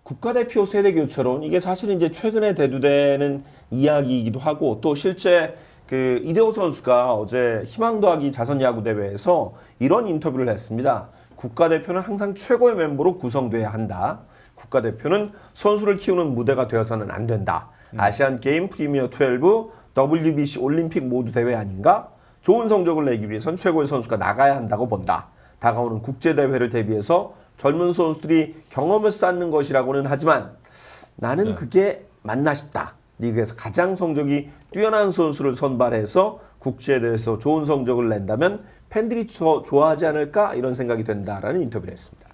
국가대표 세대 교체론 이게 사실은 이제 최근에 대두되는 이야기이기도 하고 또 실제 그 이대호 선수가 어제 희망 더하기 자선 야구 대회에서 이런 인터뷰를 했습니다. 국가대표는 항상 최고의 멤버로 구성돼야 한다. 국가대표는 선수를 키우는 무대가 되어서는 안 된다. 아시안 게임, 프리미어 12, WBC 올림픽 모두 대회 아닌가? 좋은 성적을 내기 위해선 최고의 선수가 나가야 한다고 본다. 다가오는 국제대회를 대비해서 젊은 선수들이 경험을 쌓는 것이라고는 하지만 나는 그게 맞나 싶다. 리그에서 가장 성적이 뛰어난 선수를 선발해서 국제대회에서 좋은 성적을 낸다면 팬들이 더 좋아하지 않을까 이런 생각이 든다라는 인터뷰를 했습니다.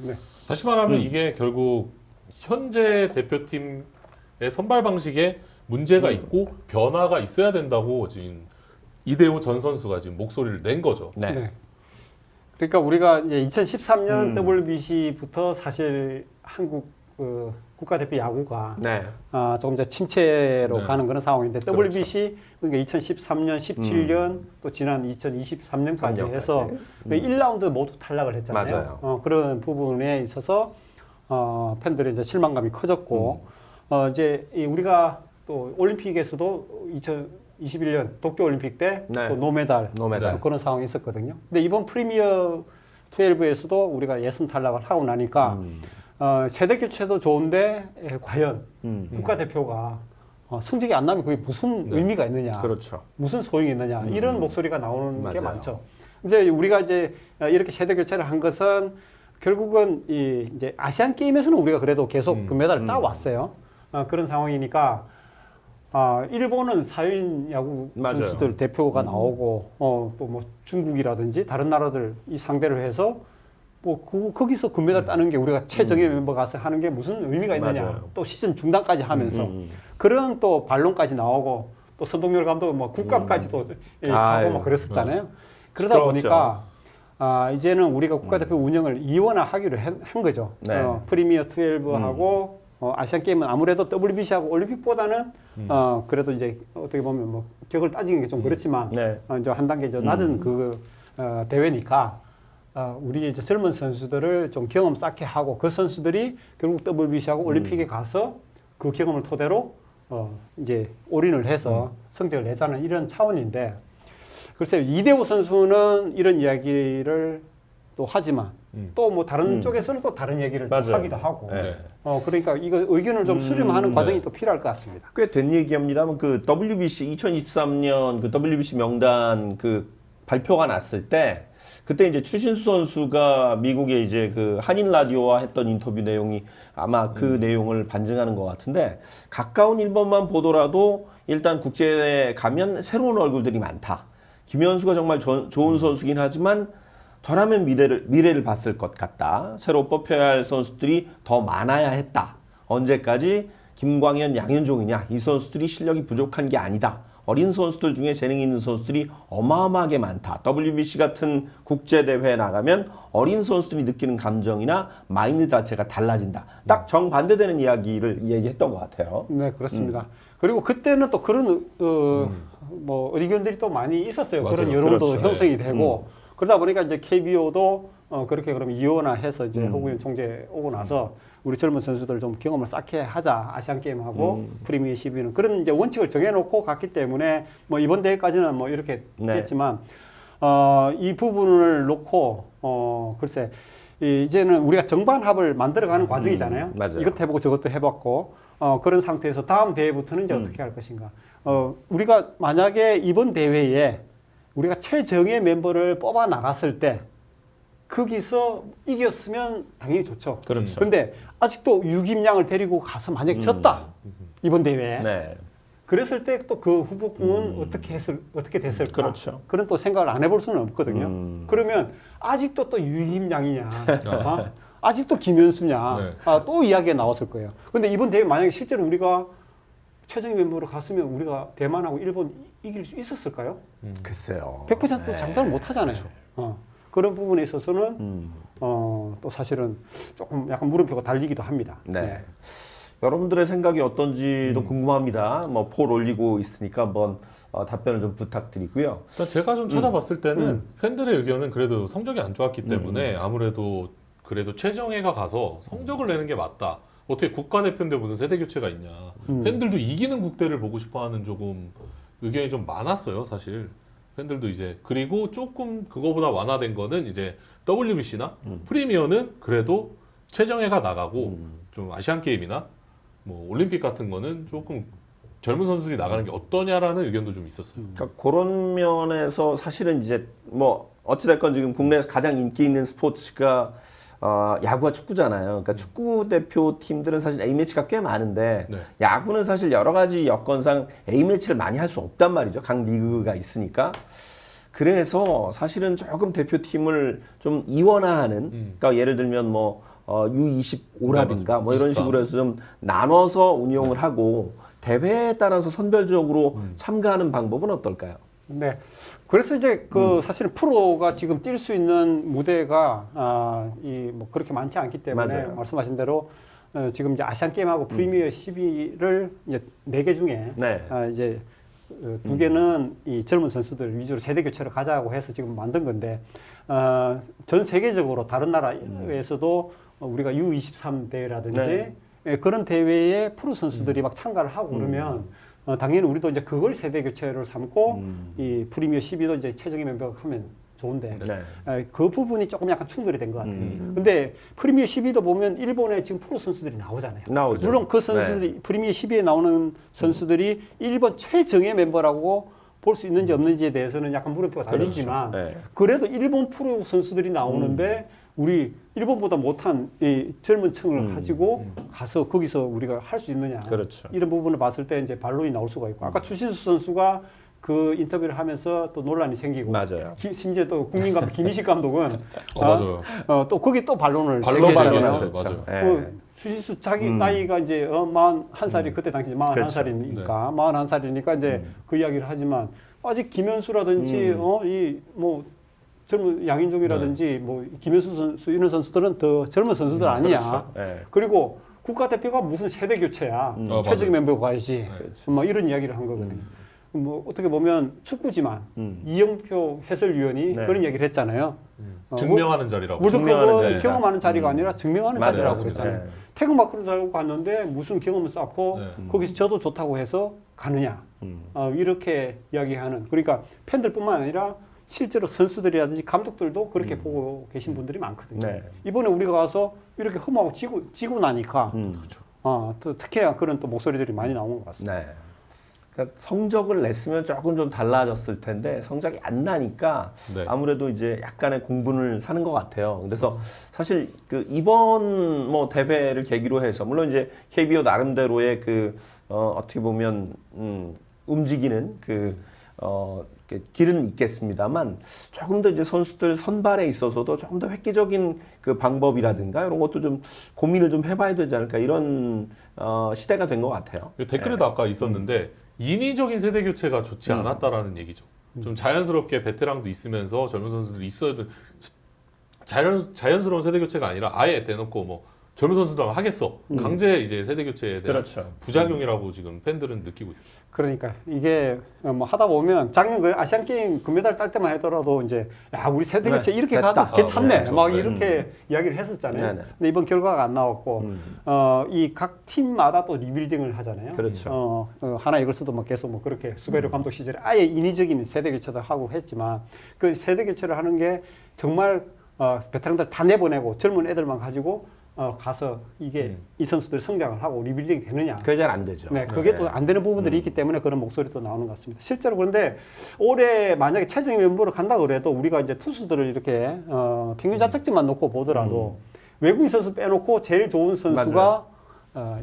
네. 다시 말하면 이게 결국 현재 대표팀의 선발 방식에 문제가 있고 변화가 있어야 된다고 지금 이대호 전 선수가 지금 목소리를 낸 거죠. 네. 네. 그러니까 우리가 이제 2013년 WBC부터 사실 한국 국가대표 야구가 네. 조금 이제 침체로 네. 가는 그런 상황인데 그렇죠. WBC 그러니까 2013년, 17년 또 지난 2023년까지 해서 1라운드 모두 탈락을 했잖아요. 맞아요. 그런 부분에 있어서 팬들의 이제 실망감이 커졌고 이제 우리가 또 올림픽에서도 2021년 도쿄 올림픽 때 또 네. 노메달 그런 상황이 있었거든요. 근데 이번 프리미어 12에서도 우리가 예선 탈락을 하고 나니까 세대 교체도 좋은데 과연 국가대표가 성적이 안 나면 그게 무슨 의미가 있느냐, 그렇죠. 무슨 소용이 있느냐 이런 목소리가 나오는 게 맞아요. 많죠. 근데 우리가 이제 이렇게 세대 교체를 한 것은 결국은 이제 아시안 게임에서는 우리가 그래도 계속 금메달을 따왔어요. 그런 상황이니까 일본은 사회인 야구 맞아요. 선수들 대표가 나오고 또 뭐 중국이라든지 다른 나라들 이 상대를 해서 뭐 거기서 금메달 따는 게 우리가 최정예 멤버 가서 하는 게 무슨 의미가 있느냐. 맞아요. 또 시즌 중단까지 하면서 그런 또 반론까지 나오고 또 선동열 감독은 뭐 국감까지도 하고 막 그랬었잖아요. 그러다 시끄러웠죠. 보니까 이제는 우리가 국가대표 운영을 이원화하기로 한 거죠. 네. 프리미어 12하고 아시안 게임은 아무래도 WBC하고 올림픽보다는 그래도 이제 어떻게 보면 뭐 격을 따지는 게 좀 그렇지만 네. 이제 한 단계 좀 낮은 대회니까 우리 이제 젊은 선수들을 좀 경험 쌓게 하고 그 선수들이 결국 WBC하고 올림픽에 가서 그 경험을 토대로 이제 올인을 해서 성적을 내자는 이런 차원인데 글쎄요 이대호 선수는 이런 이야기를 또 하지만 또 뭐 다른 쪽에서는 또 다른 얘기를 또 맞아요. 하기도 하고 네. 그러니까 이거 의견을 좀 수렴하는 과정이 또 필요할 것 같습니다. 꽤 된 얘기합니다만 그 WBC 2023년 그 WBC 명단 그 발표가 났을 때 그때 이제 추신수 선수가 미국의 이제 그 한인 라디오와 했던 인터뷰 내용이 아마 그 내용을 반증하는 것 같은데 가까운 일본만 보더라도 일단 국제에 가면 새로운 얼굴들이 많다. 김현수가 정말 좋은 선수긴 하지만 저라면 미래를 봤을 것 같다. 새로 뽑혀야 할 선수들이 더 많아야 했다. 언제까지 김광현, 양현종이냐. 이 선수들이 실력이 부족한 게 아니다. 어린 선수들 중에 재능이 있는 선수들이 어마어마하게 많다. WBC 같은 국제대회에 나가면 어린 선수들이 느끼는 감정이나 마인드 자체가 달라진다. 딱 정반대되는 이야기를 얘기했던 것 같아요. 네, 그렇습니다. 그리고 그때는 또 그런 뭐 의견들이 또 많이 있었어요. 맞아요. 그런 여론도 그렇죠. 형성이 되고 그러다 보니까 이제 KBO도 그렇게 그러면 이원화해서 이제 허구현 총재 오고 나서 우리 젊은 선수들 좀 경험을 쌓게 하자 아시안 게임하고 프리미어 12는 그런 이제 원칙을 정해놓고 갔기 때문에 뭐 이번 대회까지는 뭐 이렇게 네. 됐지만 이 부분을 놓고 글쎄 이제는 우리가 정반합을 만들어가는 과정이잖아요. 맞아요. 이것도 해보고 저것도 해봤고 그런 상태에서 다음 대회부터는 이제 어떻게 할 것인가. 우리가 만약에 이번 대회에 우리가 최정예 멤버를 뽑아 나갔을 때 거기서 이겼으면 당연히 좋죠. 그렇죠. 근데 아직도 유김양을 데리고 가서 만약에 졌다. 이번 대회에. 네. 그랬을 때 또 그 후보군은 어떻게 됐을까? 그렇죠. 그런 또 생각을 안 해볼 수는 없거든요. 그러면 아직도 또 유김양이냐, 아직도 김현수냐, 네. 또 이야기가 나왔을 거예요. 근데 이번 대회 만약에 실제로 우리가 최종 멤버로 갔으면 우리가 대만하고 일본 이길 수 있었을까요? 글쎄요. 100% 장담을 못 하잖아요. 그런 부분에 있어서는 또 사실은 조금 약간 물음표가 달리기도 합니다. 네. 여러분들의 생각이 어떤지도 궁금합니다. 뭐 폴 올리고 있으니까 한번 답변을 좀 부탁드리고요. 일단 제가 좀 찾아봤을 때는 팬들의 의견은 그래도 성적이 안 좋았기 때문에 아무래도 그래도 최정예가 가서 성적을 내는 게 맞다. 어떻게 국가대표인데 무슨 세대 교체가 있냐. 팬들도 이기는 국대를 보고 싶어하는 조금 의견이 좀 많았어요, 사실. 팬들도 이제 그리고 조금 그거보다 완화된 거는 이제 WBC나 프리미어는 그래도 최정예가 나가고 좀 아시안 게임이나 뭐 올림픽 같은 거는 조금 젊은 선수들이 나가는 게 어떠냐라는 의견도 좀 있었어요. 그러니까 그런 면에서 사실은 이제 뭐 어찌됐건 지금 국내에서 가장 인기 있는 스포츠가 야구와 축구잖아요. 그러니까 축구 대표 팀들은 사실 A 매치가 꽤 많은데 네. 야구는 사실 여러 가지 여건상 A 매치를 많이 할 수 없단 말이죠. 각 리그가 있으니까. 그래서 사실은 조금 대표팀을 좀 이원화하는, 그러니까 예를 들면 뭐 U25라든가 뭐 이런 23. 식으로 해서 좀 나눠서 운용을 하고 대회에 따라서 선별적으로 참가하는 방법은 어떨까요? 네. 그래서 이제 그 사실은 프로가 지금 뛸 수 있는 무대가 이 뭐 그렇게 많지 않기 때문에 맞아요. 말씀하신 대로 지금 이제 아시안 게임하고 프리미어 12를 이제 4개 중에 네. 이제 2개는 이 젊은 선수들 위주로 세대 교체를 가자고 해서 지금 만든 건데 전 세계적으로 다른 나라에서도 우리가 U23 대회라든지 네. 예, 그런 대회에 프로 선수들이 막 참가를 하고 그러면 당연히 우리도 이제 그걸 세대 교체를 삼고 이 프리미어 12도 이제 최적의 멤버가 하면 좋은데 네. 그 부분이 조금 약간 충돌이 된 것 같아요. 근데 프리미어 12도 보면 일본에 지금 프로 선수들이 나오잖아요. 나오죠. 물론 그 선수들이 프리미어 12에 나오는 선수들이 일본 최정예 멤버라고 볼 수 있는지 없는지에 대해서는 약간 물음표가 달리지만 네. 그래도 일본 프로 선수들이 나오는데 우리 일본보다 못한 이 젊은 층을 가지고 가서 거기서 우리가 할 수 있느냐. 그렇죠. 이런 부분을 봤을 때 이제 반론이 나올 수가 있고 아까 추신수 선수가 그 인터뷰를 하면서 또 논란이 생기고 맞아요. 심지어 또 국민감독 김희식 감독은 맞아요. 또 거기 또 반론을 반론이 제기했잖아요. 제기했어요. 네. 그 추신수 자기 나이가 이제 41살이 그때 당시 41살이니까 41살이니까 이제 그 이야기를 하지만 아직 김현수라든지 이 뭐 젊은 양인종이라든지 뭐 김현수 선수 이런 선수들은 더 젊은 선수들 아니야. 그렇죠. 네. 그리고 국가대표가 무슨 세대 교체야. 최적의 맞아요. 멤버가 가야지. 뭐 이런 이야기를 한 거거든요. 뭐 어떻게 보면 축구지만 이영표 해설위원이 네. 그런 얘기를 했잖아요. 증명하는 자리라고. 증명하는 월드컵은 자리다. 경험하는 자리가 아니라 증명하는 맞아요. 자리라고 맞습니다. 그랬잖아요. 네. 태극마크를 달고 갔는데 무슨 경험을 쌓고 네. 거기서 저도 좋다고 해서 가느냐. 이렇게 이야기하는. 그러니까 팬들뿐만 아니라 실제로 선수들이라든지 감독들도 그렇게 보고 계신 분들이 많거든요. 네. 이번에 우리가 가서 이렇게 흠하고 지고 나니까 또 특히 그런 또 목소리들이 많이 나온 것 같습니다. 네. 그러니까 성적을 냈으면 조금 좀 달라졌을 텐데 성적이 안 나니까 네. 아무래도 이제 약간의 공분을 사는 것 같아요. 그래서 사실 그 이번 뭐 대회를 계기로 해서 물론 이제 KBO 나름대로의 그 어떻게 보면 움직이는 길은 있겠습니다만 조금 더 이제 선수들 선발에 있어서도 조금 더 획기적인 그 방법이라든가 이런 것도 좀 고민을 좀 해봐야 되지 않을까 이런 시대가 된 것 같아요. 댓글에도 아까 있었는데 인위적인 세대 교체가 좋지 않았다라는 얘기죠. 좀 자연스럽게 베테랑도 있으면서 젊은 선수들이 있어도 자연스러운 세대 교체가 아니라 아예 대놓고 뭐 젊은 선수들 하겠어. 강제 이제 세대 교체에 대한 그렇죠. 부작용이라고 지금 팬들은 느끼고 있어요. 그러니까 이게 뭐 하다 보면 작년 그 아시안 게임 금메달 딸 때만 하더라도 이제 야 우리 세대 교체 네, 이렇게 됐다. 가도 괜찮네 그렇죠. 막 네. 이렇게 이야기를 했었잖아요. 네네. 근데 이번 결과가 안 나왔고 이 각 팀마다 또 리빌딩을 하잖아요. 그렇죠. 하나 이글스도 뭐 계속 뭐 그렇게 수베르 감독 시절에 아예 인위적인 세대 교체도 하고 했지만 그 세대 교체를 하는 게 정말 베테랑들 다 내보내고 젊은 애들만 가지고 가서 이게 이 선수들이 성장을 하고 리빌딩이 되느냐. 그게 잘 안 되죠. 네, 그게 또 안 되는 부분들이 있기 때문에 그런 목소리도 나오는 것 같습니다. 실제로 그런데 올해 만약에 최정예 멤버로 간다 그래도 우리가 이제 투수들을 이렇게 평균 자책점만 놓고 보더라도 외국인 선수 빼놓고 제일 좋은 선수가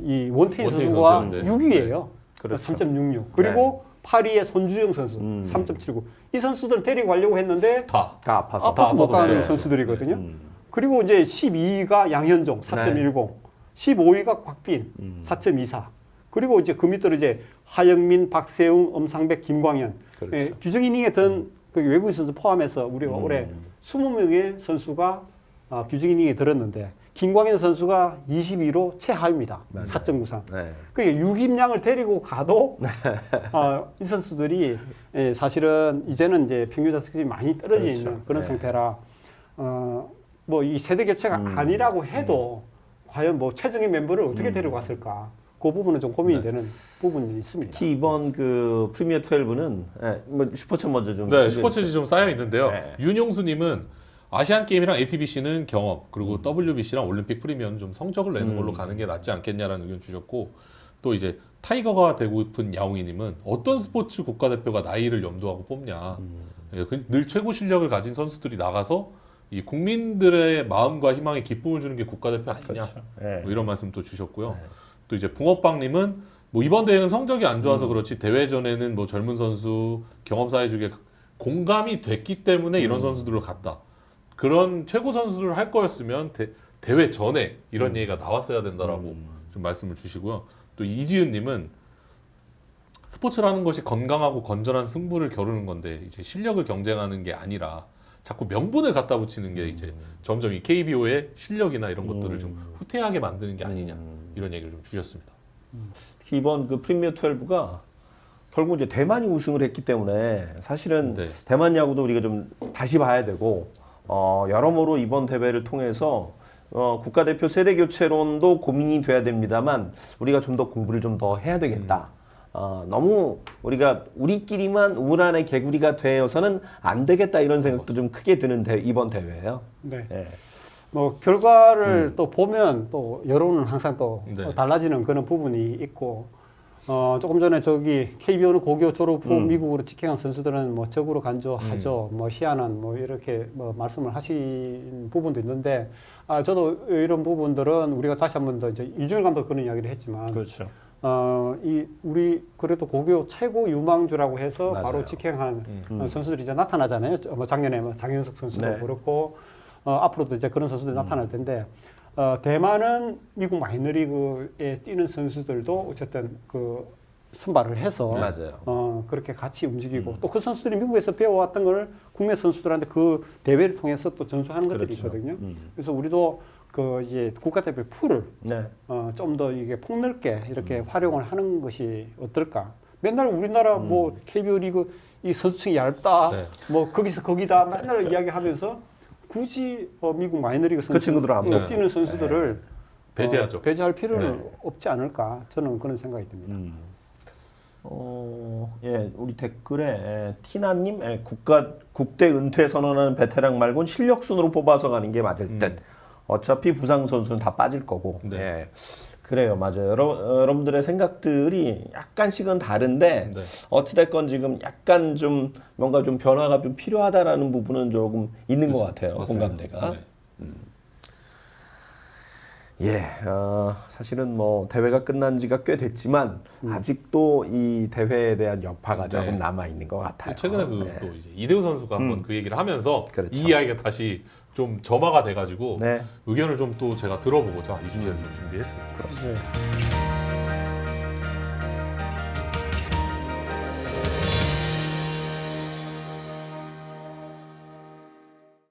이 원태인 선수가 선수였는데. 6위예요. 그렇죠. 3.66. 그리고 8위에 손주영 선수 3.79. 이 선수들은 데리고 가려고 했는데 다 아파서. 아파서 못 가는 네. 선수들이거든요. 그리고 이제 12위가 양현종 4.10, 15위가 곽빈 4.24. 그리고 이제 그 밑으로 이제 하영민, 박세웅, 엄상백, 김광현. 그렇죠. 예, 규정 이닝에 든 그 외국인 선수 포함해서 우리가 올해 20명의 선수가 규정 이닝에 들었는데 김광현 선수가 22로 최하위입니다. 4.93. 네. 그러니까 유김양을 데리고 가도 이 선수들이 사실은 이제는 이제 평균 자책점이 많이 떨어져 그렇죠. 있는 그런 네. 상태라 뭐 이 세대 교체가 아니라고 해도 과연 뭐 최정예 멤버를 어떻게 데려갔을까? 그 부분은 좀 고민이 네. 되는 부분이 있습니다. 특히 이번 그 프리미어 12는 뭐 슈퍼챗 먼저 좀 네, 슈퍼챗이 좀 쌓여 있는데요. 네. 윤용수님은 아시안 게임이랑 APBC는 경험, 그리고 WBC랑 올림픽 프리미어는 좀 성적을 내는 걸로 가는 게 낫지 않겠냐라는 의견 주셨고, 또 이제 타이거가 되고 싶은 야옹이님은 어떤 스포츠 국가대표가 나이를 염두하고 뽑냐. 예, 늘 최고 실력을 가진 선수들이 나가서 이 국민들의 마음과 희망에 기쁨을 주는 게 국가대표 아니냐. 그렇죠. 네. 뭐 이런 말씀도 주셨고요. 또 이제 붕어빵님은 뭐 이번 대회는 성적이 안 좋아서 그렇지 대회 전에는 뭐 젊은 선수 경험 쌓여주게 공감이 됐기 때문에 이런 선수들을 갔다. 그런 최고 선수를 할 거였으면 대회 전에 이런 얘기가 나왔어야 된다라고 좀 말씀을 주시고요. 또 이지은님은 스포츠라는 것이 건강하고 건전한 승부를 겨루는 건데 이제 실력을 경쟁하는 게 아니라 자꾸 명분을 갖다 붙이는 게 이제 점점 이 KBO의 실력이나 이런 것들을 좀 후퇴하게 만드는 게 아니냐 이런 얘기를 좀 주셨습니다. 특히 이번 그 프리미어 12가 결국 이제 대만이 우승을 했기 때문에 사실은 네. 대만 야구도 우리가 좀 다시 봐야 되고 여러모로 이번 대회를 통해서 국가대표 세대 교체론도 고민이 돼야 됩니다만 우리가 좀 더 공부를 좀 더 해야 되겠다. 너무 우리가 우리끼리만 울 안의 개구리가 되어서는 안 되겠다 이런 생각도 좀 크게 드는 이번 대회예요. 네. 예. 뭐 결과를 또 보면 또 여론은 항상 또 네. 달라지는 그런 부분이 있고 조금 전에 저기 KBO는 고교 졸업 후 미국으로 직행한 선수들은 뭐 적으로 간주하죠. 뭐 희한한 뭐 이렇게 뭐 말씀을 하신 부분도 있는데 저도 이런 부분들은 우리가 다시 한번 더 이제 유준일 감독 그런 이야기를 했지만 그렇죠. 우리 그래도 고교 최고 유망주라고 해서 맞아요. 바로 직행한 선수들이 이제 나타나잖아요. 뭐 작년에 뭐 장윤석 선수도 네. 그렇고 앞으로도 이제 그런 선수들이 나타날 텐데 대만은 미국 마이너리그에 뛰는 선수들도 어쨌든 그 선발을 해서 맞아요. 그렇게 같이 움직이고 또 그 선수들이 미국에서 배워왔던 걸 국내 선수들한테 그 대회를 통해서 또 전수하는 것들이 그렇죠. 있거든요. 그래서 우리도 그 이제 국가대표 풀을 네. 좀 더 이게 폭넓게 이렇게 활용을 하는 것이 어떨까? 맨날 우리나라 뭐 KBO 리그 이 선수층이 얇다, 네. 뭐 거기서 거기다 맨날 이야기하면서 굳이 미국 마이너리그 선수 그 친구들은 안 네. 뛰는 선수들을 배제하죠. 배제할 필요는 네. 없지 않을까? 저는 그런 생각이 듭니다. 예, 우리 댓글에 티나님, 국대 은퇴 선언하는 베테랑 말고는 실력 순으로 뽑아서 가는 게 맞을 듯. 어차피 부상 선수는 다 빠질 거고. 네. 예, 그래요, 맞아요. 여러분들의 생각들이 약간씩은 다른데 네. 어찌됐건 지금 약간 좀 뭔가 좀 변화가 좀 필요하다라는 부분은 조금 있는 것 같아요. 맞습니다. 공감대가. 네. 예, 사실은 뭐 대회가 끝난 지가 꽤 됐지만 아직도 이 대회에 대한 여파가 조금 네. 남아 있는 것 같아요. 최근에 또 이제 이대호 선수가 한번 그 얘기를 하면서 그렇죠. 이 이야기가 다시 좀 점화가 돼가지고 네. 의견을 좀 또 제가 들어보고자 이 주제를 좀 준비했습니다. 네.